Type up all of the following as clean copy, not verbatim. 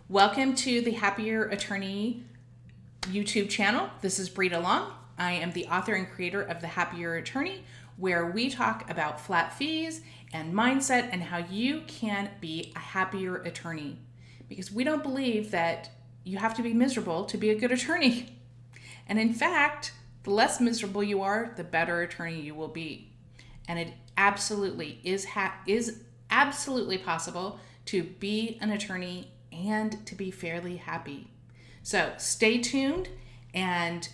Welcome to the Happier Attorney YouTube channel. This is Brita Long. I am the author and creator of The Happier Attorney, where we talk about flat fees and mindset and how you can be a happier attorney. Because we don't believe that you have to be miserable to be a good attorney. And in fact, the less miserable you are, the better attorney you will be. And it absolutely is absolutely possible to be an attorney and to be fairly happy. So stay tuned and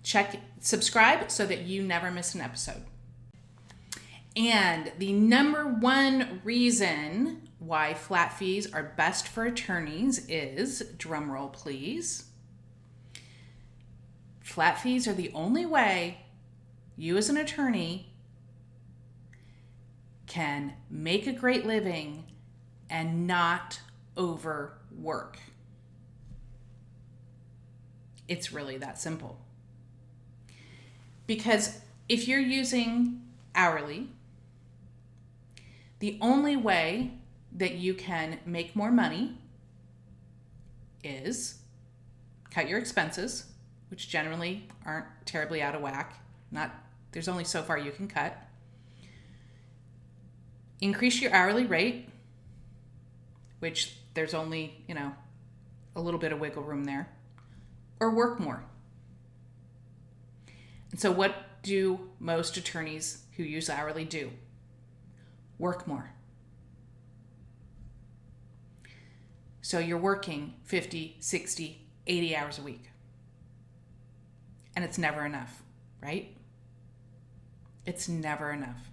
subscribe so that you never miss an episode. And the number one reason why flat fees are best for attorneys is, drumroll please, flat fees are the only way you as an attorney can make a great living and not overwork. It's really that simple. Because if you're using hourly, the only way that you can make more money is cut your expenses, which generally aren't terribly out of whack. There's only so far you can cut. Increase your hourly rate, which there's only, a little bit of wiggle room there, or work more. And so what do most attorneys who use hourly do? Work more. So you're working 50, 60, 80 hours a week. And it's never enough, right? It's never enough.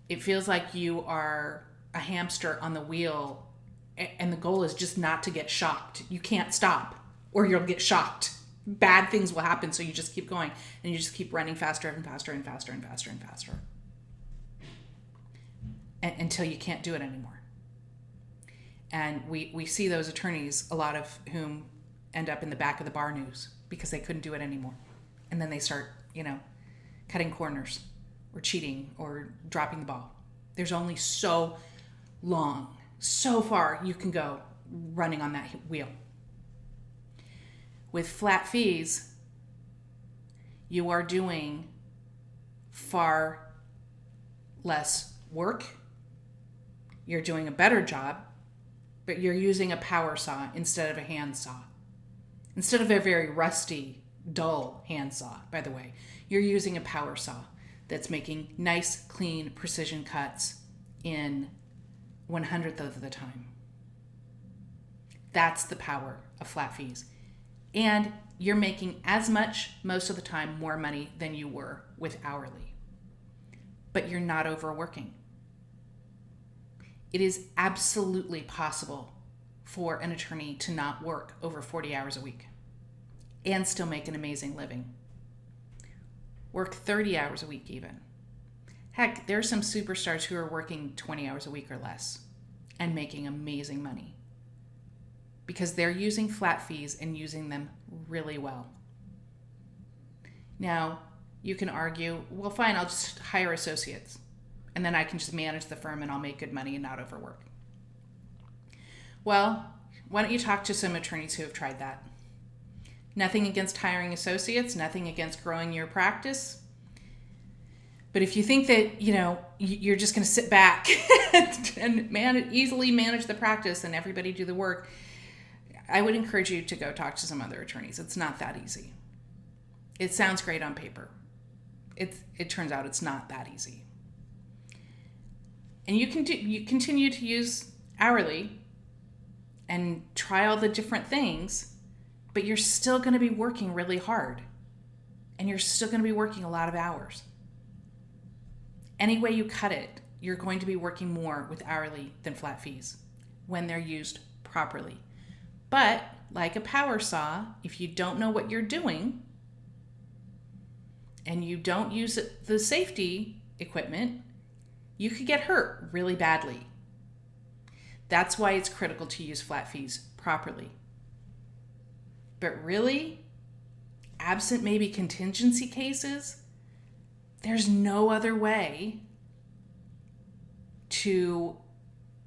It feels like you are a hamster on the wheel, and the goal is just not to get shocked. You can't stop, or you'll get shocked. Bad things will happen, so you just keep going, and you just keep running faster and faster and faster and faster and faster until you can't do it anymore. And we see those attorneys, a lot of whom end up in the back of the bar news because they couldn't do it anymore. And then they start, cutting corners or cheating or dropping the ball. There's only so far you can go running on that wheel. With flat fees, you are doing far less work. You're doing a better job, but you're using a power saw instead of a hand saw. Instead of a very rusty, dull hand saw, by the way, you're using a power saw that's making nice, clean, precision cuts in 1/100th of the time. That's the power of flat fees. And you're making as much, most of the time, more money than you were with hourly. But you're not overworking. It is absolutely possible for an attorney to not work over 40 hours a week and still make an amazing living. Work 30 hours a week even. Heck, there are some superstars who are working 20 hours a week or less and making amazing money because they're using flat fees and using them really well. Now, you can argue, well, fine, I'll just hire associates and then I can just manage the firm and I'll make good money and not overwork. Well, why don't you talk to some attorneys who have tried that? Nothing against hiring associates, nothing against growing your practice. But if you think that, you're just going to sit back and easily manage the practice and everybody do the work, I would encourage you to go talk to some other attorneys. It's not that easy. It sounds great on paper. It turns out it's not that easy. And you continue to use hourly and try all the different things, but you're still going to be working really hard. And you're still going to be working a lot of hours. Any way you cut it, you're going to be working more with hourly than flat fees when they're used properly. But like a power saw, if you don't know what you're doing and you don't use the safety equipment, you could get hurt really badly. That's why it's critical to use flat fees properly. But really, absent maybe contingency cases, there's no other way to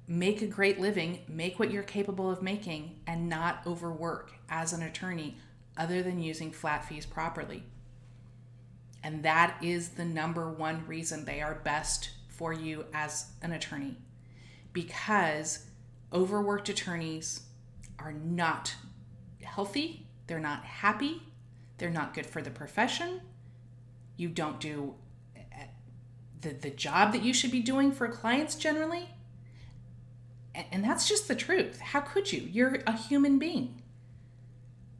make a great living, make what you're capable of making, and not overwork as an attorney other than using flat fees properly. And that is the number one reason they are best for you as an attorney, because overworked attorneys are not healthy, they're not happy, they're not good for the profession. You don't do the job that you should be doing for clients generally. And that's just the truth. How could you? You're a human being.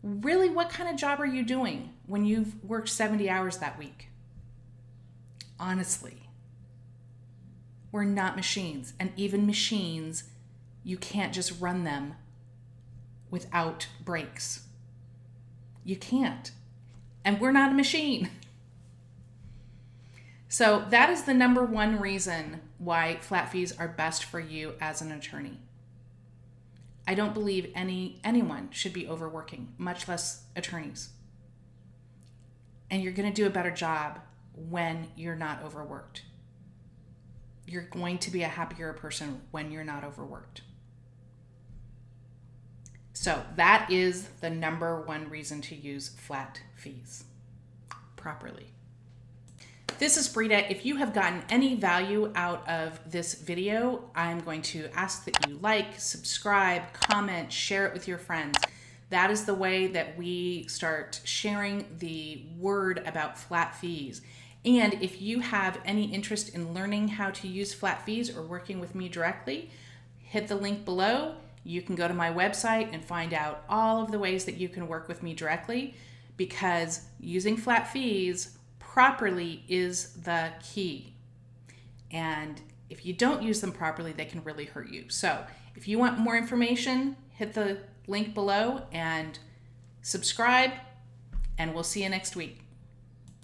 Really, what kind of job are you doing when you've worked 70 hours that week? Honestly, we're not machines. And even machines, you can't just run them without breaks. You can't. And we're not a machine. So that is the number one reason why flat fees are best for you as an attorney. I don't believe anyone should be overworking, much less attorneys. And you're going to do a better job when you're not overworked. You're going to be a happier person when you're not overworked. So that is the number one reason to use flat fees properly. This is Brita. If you have gotten any value out of this video, I'm going to ask that you like, subscribe, comment, share it with your friends. That is the way that we start sharing the word about flat fees. And if you have any interest in learning how to use flat fees or working with me directly, hit the link below. You can go to my website and find out all of the ways that you can work with me directly, because using flat fees properly is the key. And if you don't use them properly, they can really hurt you. So if you want more information, hit the link below and subscribe, and we'll see you next week.